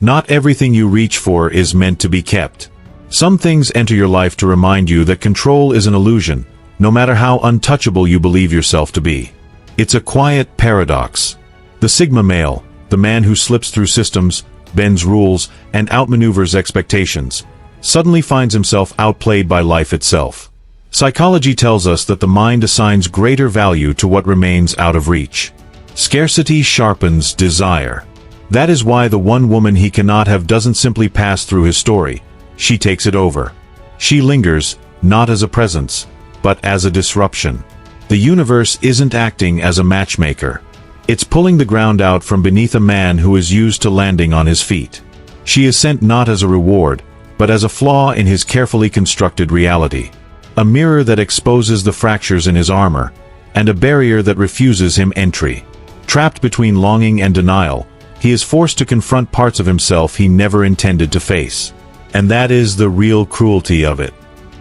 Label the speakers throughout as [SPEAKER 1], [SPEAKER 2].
[SPEAKER 1] Not everything you reach for is meant to be kept. Some things enter your life to remind you that control is an illusion, no matter how untouchable you believe yourself to be. It's a quiet paradox. The Sigma male, the man who slips through systems, bends rules, and outmaneuvers expectations, suddenly finds himself outplayed by life itself. Psychology tells us that the mind assigns greater value to what remains out of reach. Scarcity sharpens desire. That is why the one woman he cannot have doesn't simply pass through his story. She takes it over. She lingers, not as a presence, but as a disruption. The universe isn't acting as a matchmaker. It's pulling the ground out from beneath a man who is used to landing on his feet. She is sent not as a reward, but as a flaw in his carefully constructed reality. A mirror that exposes the fractures in his armor, and a barrier that refuses him entry. Trapped between longing and denial, he is forced to confront parts of himself he never intended to face. And that is the real cruelty of it.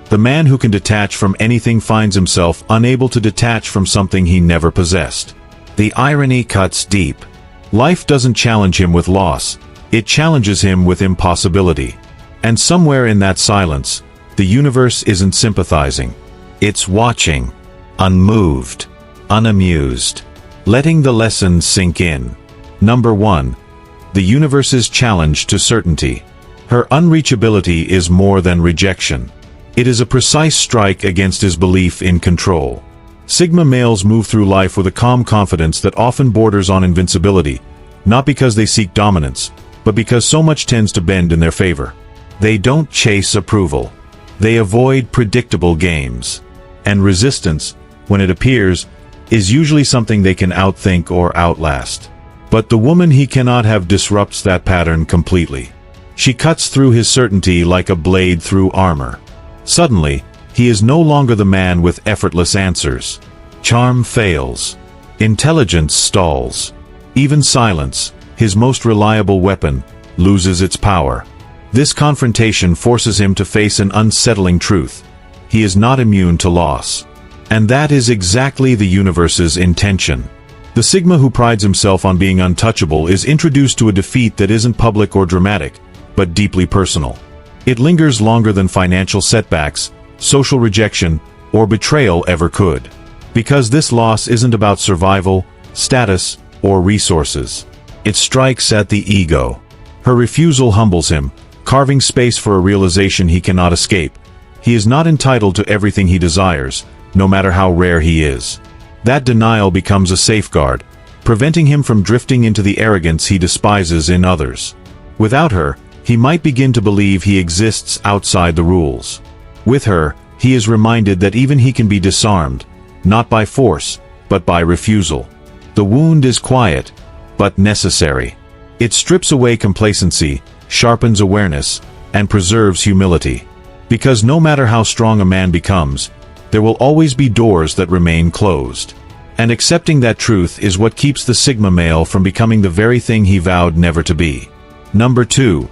[SPEAKER 1] The man who can detach from anything finds himself unable to detach from something he never possessed. The irony cuts deep. Life doesn't challenge him with loss, it challenges him with impossibility. And somewhere in that silence, the universe isn't sympathizing. It's watching, unmoved, unamused, letting the lesson sink in. Number 1. The universe's challenge to certainty. Her unreachability is more than rejection. It is a precise strike against his belief in control. Sigma males move through life with a calm confidence that often borders on invincibility, not because they seek dominance, but because so much tends to bend in their favor. They don't chase approval. They avoid predictable games. And resistance, when it appears, is usually something they can outthink or outlast. But the woman he cannot have disrupts that pattern completely. She cuts through his certainty like a blade through armor. Suddenly, he is no longer the man with effortless answers. Charm fails. Intelligence stalls. Even silence, his most reliable weapon, loses its power. This confrontation forces him to face an unsettling truth. He is not immune to loss. And that is exactly the universe's intention. The Sigma who prides himself on being untouchable is introduced to a defeat that isn't public or dramatic, but deeply personal. It lingers longer than financial setbacks, social rejection, or betrayal ever could. Because this loss isn't about survival, status, or resources. It strikes at the ego. Her refusal humbles him, carving space for a realization he cannot escape. He is not entitled to everything he desires, no matter how rare he is. That denial becomes a safeguard, preventing him from drifting into the arrogance he despises in others. Without her, he might begin to believe he exists outside the rules. With her, he is reminded that even he can be disarmed, not by force, but by refusal. The wound is quiet, but necessary. It strips away complacency, sharpens awareness, and preserves humility. Because no matter how strong a man becomes, there will always be doors that remain closed. And accepting that truth is what keeps the Sigma male from becoming the very thing he vowed never to be. Number 2.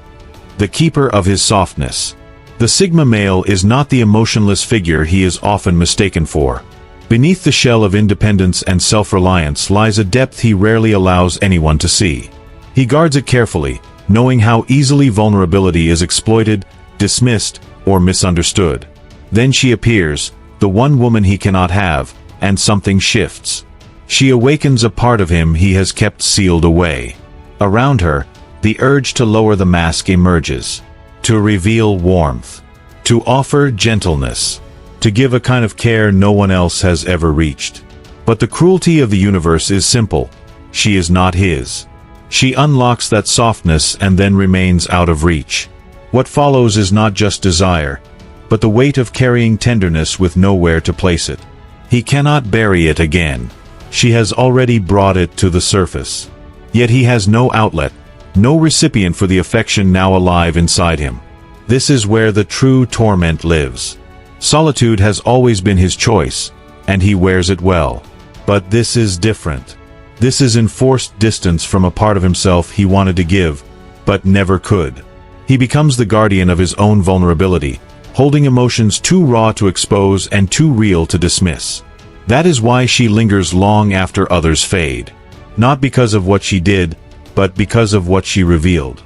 [SPEAKER 1] The keeper of his softness. The Sigma male is not the emotionless figure he is often mistaken for. Beneath the shell of independence and self-reliance lies a depth he rarely allows anyone to see. He guards it carefully, knowing how easily vulnerability is exploited, dismissed, or misunderstood. Then she appears, the one woman he cannot have, and something shifts. She awakens a part of him he has kept sealed away. Around her, the urge to lower the mask emerges. To reveal warmth. To offer gentleness. To give a kind of care no one else has ever reached. But the cruelty of the universe is simple. She is not his. She unlocks that softness and then remains out of reach. What follows is not just desire, but the weight of carrying tenderness with nowhere to place it. He cannot bury it again. She has already brought it to the surface. Yet he has no outlet, no recipient for the affection now alive inside him. This is where the true torment lives. Solitude has always been his choice, and he wears it well. But this is different. This is enforced distance from a part of himself he wanted to give, but never could. He becomes the guardian of his own vulnerability, holding emotions too raw to expose and too real to dismiss. That is why she lingers long after others fade. Not because of what she did, but because of what she revealed.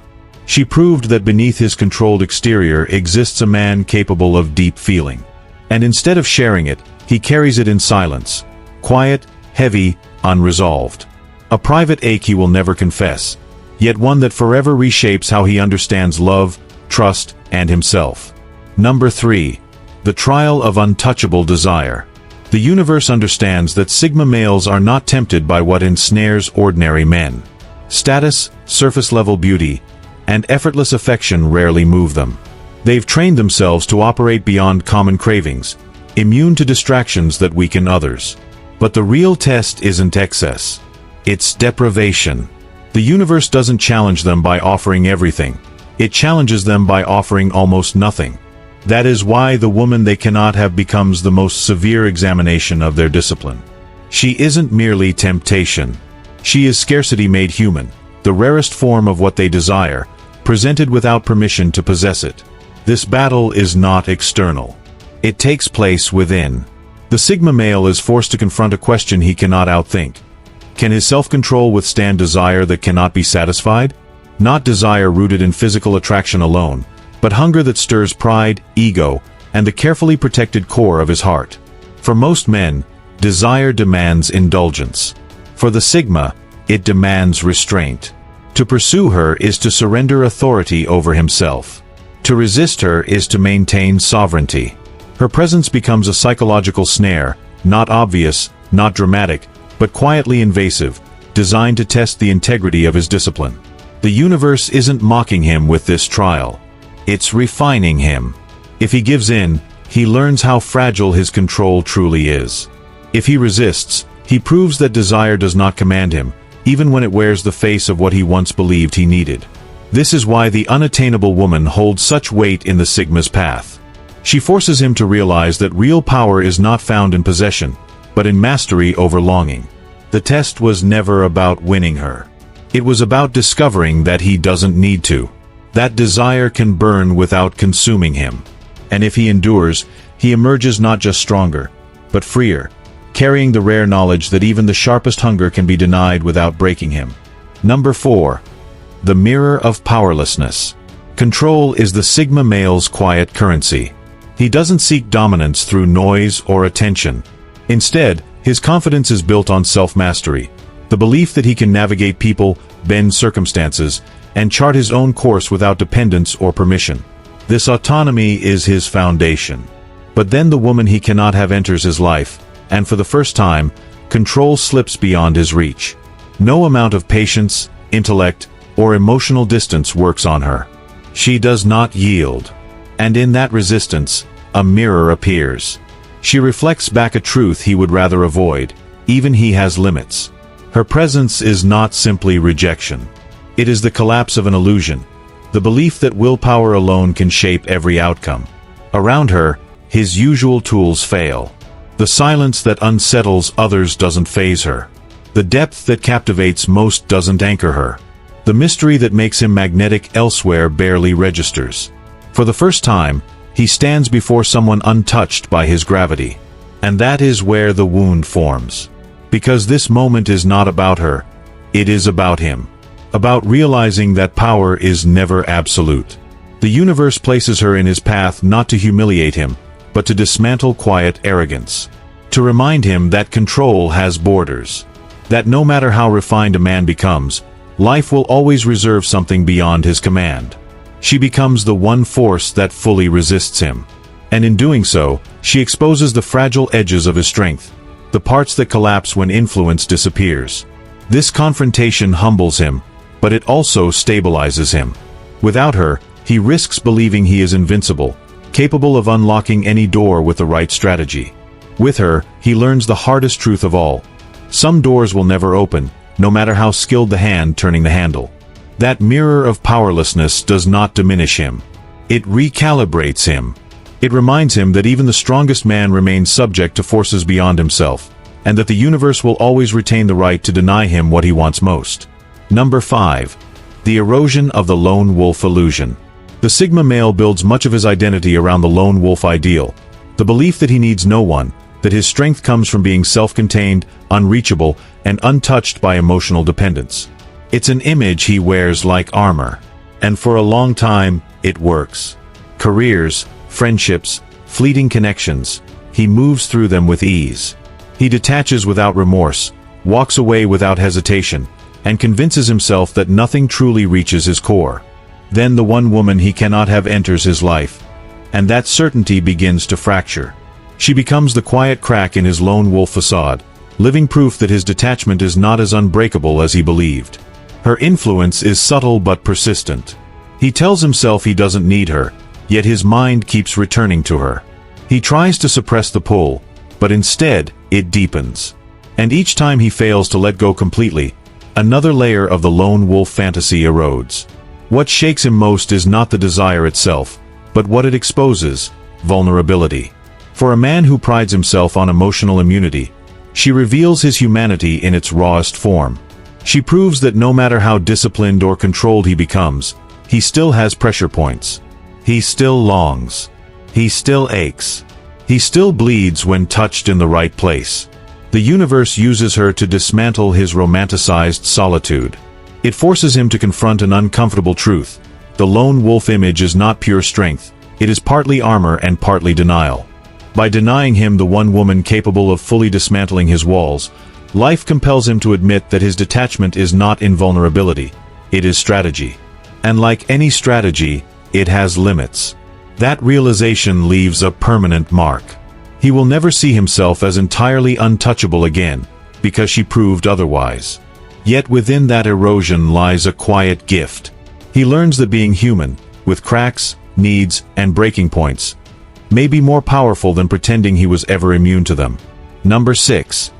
[SPEAKER 1] She proved that beneath his controlled exterior exists a man capable of deep feeling. And instead of sharing it, he carries it in silence. Quiet, heavy, unresolved. A private ache he will never confess, yet one that forever reshapes how he understands love, trust, and himself. Number 3. The trial of untouchable desire. The universe understands that Sigma males are not tempted by what ensnares ordinary men. Status, surface-level beauty, and effortless affection rarely move them. They've trained themselves to operate beyond common cravings, immune to distractions that weaken others. But the real test isn't excess. It's deprivation. The universe doesn't challenge them by offering everything. It challenges them by offering almost nothing. That is why the woman they cannot have becomes the most severe examination of their discipline. She isn't merely temptation. She is scarcity made human, the rarest form of what they desire, presented without permission to possess it. This battle is not external. It takes place within. The Sigma male is forced to confront a question he cannot outthink. Can his self-control withstand desire that cannot be satisfied? Not desire rooted in physical attraction alone, but hunger that stirs pride, ego, and the carefully protected core of his heart. For most men, desire demands indulgence. For the Sigma, it demands restraint. To pursue her is to surrender authority over himself. To resist her is to maintain sovereignty. Her presence becomes a psychological snare, not obvious, not dramatic, but quietly invasive, designed to test the integrity of his discipline. The universe isn't mocking him with this trial. It's refining him. If he gives in, he learns how fragile his control truly is. If he resists, he proves that desire does not command him, even when it wears the face of what he once believed he needed. This is why the unattainable woman holds such weight in the Sigma's path. She forces him to realize that real power is not found in possession, but in mastery over longing. The test was never about winning her. It was about discovering that he doesn't need to. That desire can burn without consuming him. And if he endures, he emerges not just stronger, but freer, carrying the rare knowledge that even the sharpest hunger can be denied without breaking him. Number 4. The mirror of powerlessness. Control is the Sigma male's quiet currency. He doesn't seek dominance through noise or attention. Instead, his confidence is built on self-mastery, the belief that he can navigate people, bend circumstances, and chart his own course without dependence or permission. This autonomy is his foundation. But then the woman he cannot have enters his life, and for the first time, control slips beyond his reach. No amount of patience, intellect, or emotional distance works on her. She does not yield. And in that resistance, a mirror appears. She reflects back a truth he would rather avoid. Even he has limits. Her presence is not simply rejection. It is the collapse of an illusion, the belief that willpower alone can shape every outcome. Around her, his usual tools fail. The silence that unsettles others doesn't faze her. The depth that captivates most doesn't anchor her. The mystery that makes him magnetic elsewhere barely registers. For the first time, he stands before someone untouched by his gravity. And that is where the wound forms. Because this moment is not about her, it is about him. About realizing that power is never absolute. The universe places her in his path not to humiliate him, but to dismantle quiet arrogance. To remind him that control has borders. That no matter how refined a man becomes, life will always reserve something beyond his command. She becomes the one force that fully resists him. And in doing so, she exposes the fragile edges of his strength, the parts that collapse when influence disappears. This confrontation humbles him, but it also stabilizes him. Without her, he risks believing he is invincible, capable of unlocking any door with the right strategy. With her, he learns the hardest truth of all. Some doors will never open, no matter how skilled the hand turning the handle. That mirror of powerlessness does not diminish him. It recalibrates him. It reminds him that even the strongest man remains subject to forces beyond himself, and that the universe will always retain the right to deny him what he wants most. Number 5. The erosion of the lone wolf illusion. The Sigma male builds much of his identity around the lone wolf ideal, the belief that he needs no one, that his strength comes from being self-contained, unreachable, and untouched by emotional dependence. It's an image he wears like armor. And for a long time, it works. Careers, friendships, fleeting connections, he moves through them with ease. He detaches without remorse, walks away without hesitation, and convinces himself that nothing truly reaches his core. Then the one woman he cannot have enters his life, and that certainty begins to fracture. She becomes the quiet crack in his lone wolf facade, living proof that his detachment is not as unbreakable as he believed. Her influence is subtle but persistent. He tells himself he doesn't need her, yet his mind keeps returning to her. He tries to suppress the pull, but instead, it deepens. And each time he fails to let go completely, another layer of the lone wolf fantasy erodes. What shakes him most is not the desire itself, but what it exposes: vulnerability. For a man who prides himself on emotional immunity, she reveals his humanity in its rawest form. She proves that no matter how disciplined or controlled he becomes, he still has pressure points. He still longs. He still aches. He still bleeds when touched in the right place. The universe uses her to dismantle his romanticized solitude. It forces him to confront an uncomfortable truth. The lone wolf image is not pure strength. It is partly armor and partly denial. By denying him the one woman capable of fully dismantling his walls, life compels him to admit that his detachment is not invulnerability. It is strategy. And like any strategy, it has limits. That realization leaves a permanent mark. He will never see himself as entirely untouchable again, because she proved otherwise. Yet within that erosion lies a quiet gift. He learns that being human, with cracks, needs, and breaking points, may be more powerful than pretending he was ever immune to them. Number 6.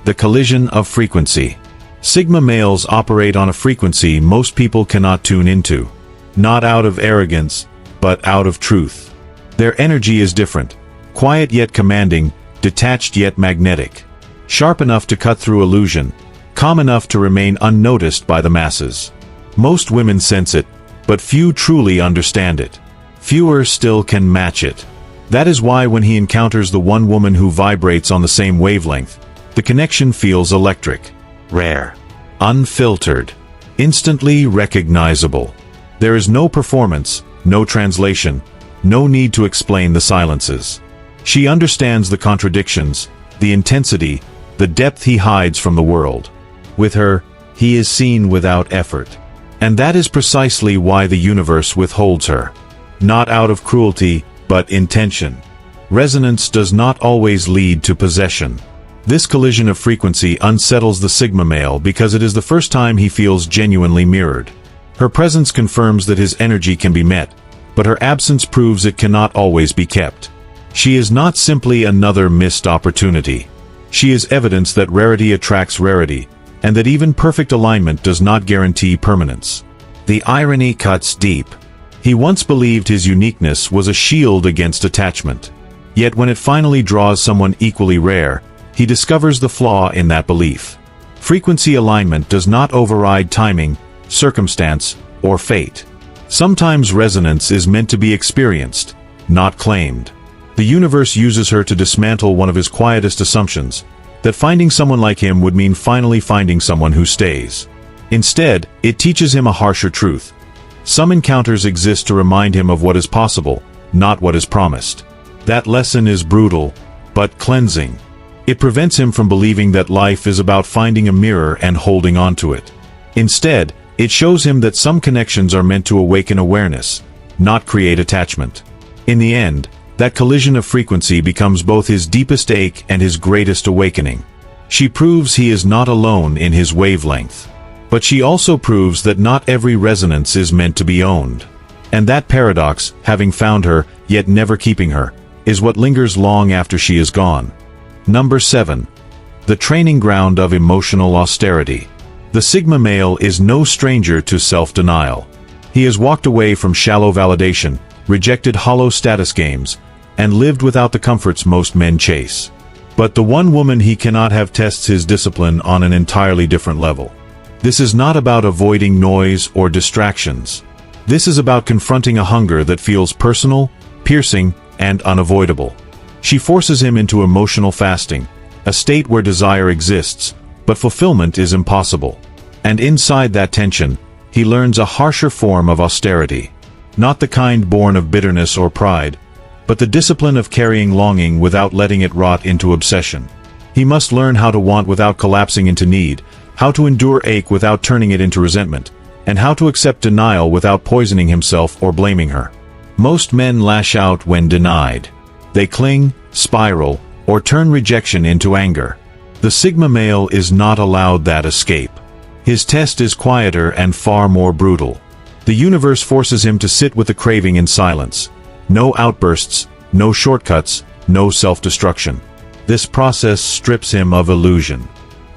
[SPEAKER 1] The collision of frequency. Sigma males operate on a frequency most people cannot tune into. Not out of arrogance, but out of truth. Their energy is different. Quiet yet commanding, detached yet magnetic. Sharp enough to cut through illusion, calm enough to remain unnoticed by the masses. Most women sense it, but few truly understand it. Fewer still can match it. That is why when he encounters the one woman who vibrates on the same wavelength, the connection feels electric, rare, unfiltered, instantly recognizable. There is no performance, no translation, no need to explain the silences. She understands the contradictions, the intensity, the depth he hides from the world. With her, he is seen without effort. And that is precisely why the universe withholds her. Not out of cruelty, but intention. Resonance does not always lead to possession. This collision of frequency unsettles the Sigma male because it is the first time he feels genuinely mirrored. Her presence confirms that his energy can be met, but her absence proves it cannot always be kept. She is not simply another missed opportunity. She is evidence that rarity attracts rarity, and that even perfect alignment does not guarantee permanence. The irony cuts deep. He once believed his uniqueness was a shield against attachment. Yet when it finally draws someone equally rare, he discovers the flaw in that belief. Frequency alignment does not override timing, circumstance, or fate. Sometimes resonance is meant to be experienced, not claimed. The universe uses her to dismantle one of his quietest assumptions, that finding someone like him would mean finally finding someone who stays. Instead, it teaches him a harsher truth. Some encounters exist to remind him of what is possible, not what is promised. That lesson is brutal, but cleansing. It prevents him from believing that life is about finding a mirror and holding on to it. Instead, it shows him that some connections are meant to awaken awareness, not create attachment. In the end, that collision of frequency becomes both his deepest ache and his greatest awakening. She proves he is not alone in his wavelength. But she also proves that not every resonance is meant to be owned. And that paradox, having found her, yet never keeping her, is what lingers long after she is gone. Number 7. The training ground of emotional austerity. The Sigma male is no stranger to self-denial. He has walked away from shallow validation, rejected hollow status games, and lived without the comforts most men chase. But the one woman he cannot have tests his discipline on an entirely different level. This is not about avoiding noise or distractions. This is about confronting a hunger that feels personal, piercing, and unavoidable. She forces him into emotional fasting, a state where desire exists, but fulfillment is impossible. And inside that tension, he learns a harsher form of austerity. Not the kind born of bitterness or pride, but the discipline of carrying longing without letting it rot into obsession. He must learn how to want without collapsing into need, how to endure ache without turning it into resentment, and how to accept denial without poisoning himself or blaming her. Most men lash out when denied. They cling, spiral, or turn rejection into anger. The Sigma male is not allowed that escape. His test is quieter and far more brutal. The universe forces him to sit with the craving in silence. No outbursts, no shortcuts, no self-destruction. This process strips him of illusion.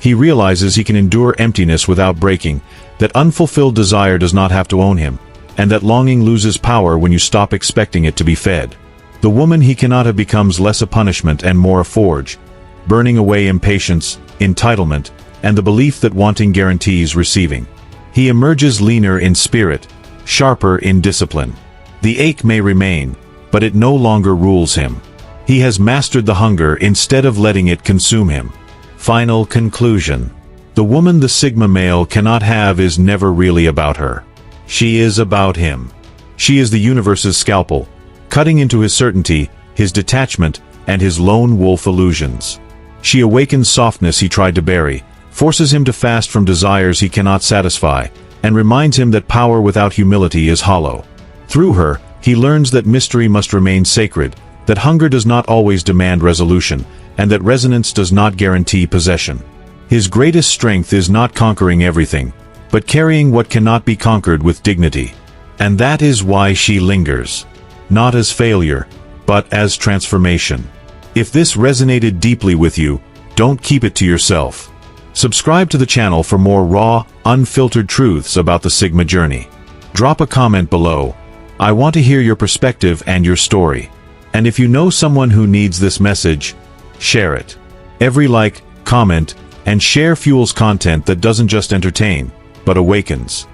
[SPEAKER 1] He realizes he can endure emptiness without breaking, that unfulfilled desire does not have to own him, and that longing loses power when you stop expecting it to be fed. The woman he cannot have becomes less a punishment and more a forge, burning away impatience, entitlement, and the belief that wanting guarantees receiving. He emerges leaner in spirit, sharper in discipline. The ache may remain, but it no longer rules him. He has mastered the hunger instead of letting it consume him. Final conclusion. The woman the Sigma male cannot have is never really about her. She is about him. She is the universe's scalpel, cutting into his certainty, his detachment, and his lone wolf illusions. She awakens softness he tried to bury, forces him to fast from desires he cannot satisfy, and reminds him that power without humility is hollow. Through her, he learns that mystery must remain sacred, that hunger does not always demand resolution, and that resonance does not guarantee possession. His greatest strength is not conquering everything, but carrying what cannot be conquered with dignity. And that is why she lingers. Not as failure, but as transformation. If this resonated deeply with you, don't keep it to yourself. Subscribe to the channel for more raw, unfiltered truths about the Sigma journey. Drop a comment below. I want to hear your perspective and your story. And if you know someone who needs this message, share it. Every like, comment, and share fuels content that doesn't just entertain, but awakens.